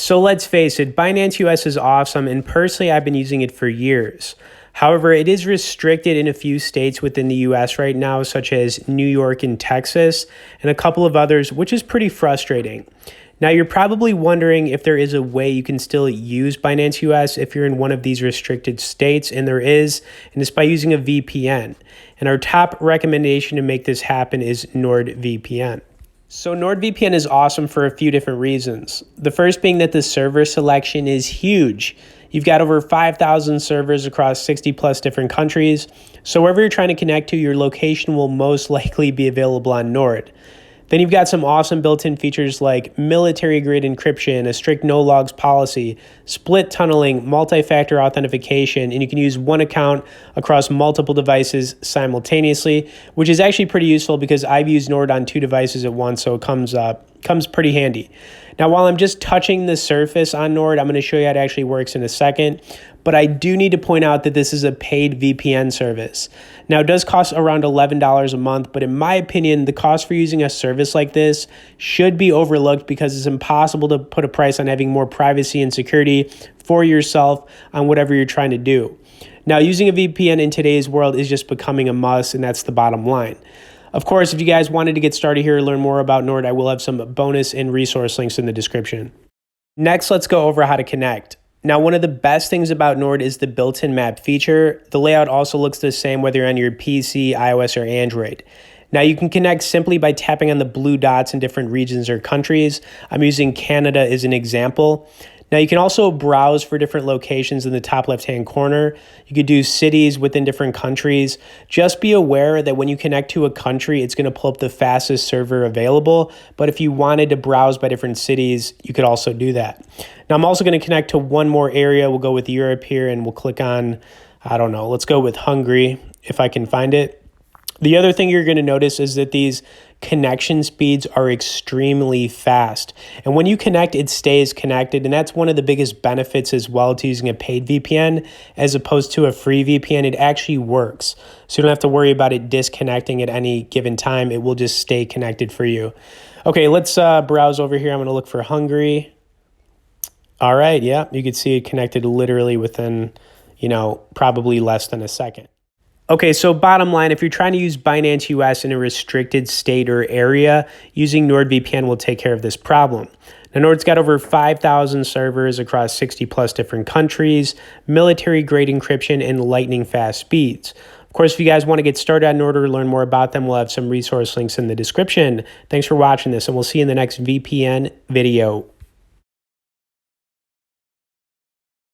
So let's face it, Binance US is awesome, and personally, I've been using it for years. However, it is restricted in a few states within the US right now, such as New York and Texas, and a couple of others, which is pretty frustrating. Now, you're probably wondering if there is a way you can still use Binance US if you're in one of these restricted states, and there is, and it's by using a VPN. And our top recommendation to make this happen is NordVPN. So NordVPN is awesome for a few different reasons. The first being that the server selection is huge. You've got over 5,000 servers across 60 plus different countries. So wherever you're trying to connect to, your location will most likely be available on Nord. Then you've got some awesome built-in features like military-grade encryption, a strict no-logs policy, split tunneling, multi-factor authentication, and you can use one account across multiple devices simultaneously, which is actually pretty useful because I've used Nord on 2 devices at once, so it comes pretty handy. Now, while I'm just touching the surface on Nord, I'm going to show you how it actually works in a second, but I do need to point out that this is a paid VPN service. Now, it does cost around $11 a month, but in my opinion, the cost for using a service like this should be overlooked because it's impossible to put a price on having more privacy and security for yourself on whatever you're trying to do. Now, using a VPN in today's world is just becoming a must, and that's the bottom line. Of course, if you guys wanted to get started here and learn more about Nord, I will have some bonus and resource links in the description. Next, let's go over how to connect. Now, one of the best things about Nord is the built-in map feature. The layout also looks the same whether you're on your PC, iOS, or Android. Now, you can connect simply by tapping on the blue dots in different regions or countries. I'm using Canada as an example. Now, you can also browse for different locations in the top left-hand corner. You could do cities within different countries. Just be aware that when you connect to a country, it's going to pull up the fastest server available. But if you wanted to browse by different cities, you could also do that. Now, I'm also going to connect to one more area. We'll go with Europe here, and we'll click on, I don't know, let's go with Hungary if I can find it. The other thing you're going to notice is that these connection speeds are extremely fast. And when you connect, it stays connected. And that's one of the biggest benefits as well to using a paid VPN as opposed to a free VPN. It actually works. So you don't have to worry about it disconnecting at any given time. It will just stay connected for you. Okay, let's browse over here. I'm going to look for Hungary. All right, yeah, you can see it connected literally within, probably less than a second. Okay, so bottom line, if you're trying to use Binance US in a restricted state or area, using NordVPN will take care of this problem. Now, Nord's got over 5,000 servers across 60 plus different countries, military-grade encryption, and lightning-fast speeds. Of course, if you guys want to get started on Nord or learn more about them, we'll have some resource links in the description. Thanks for watching this, and we'll see you in the next VPN video.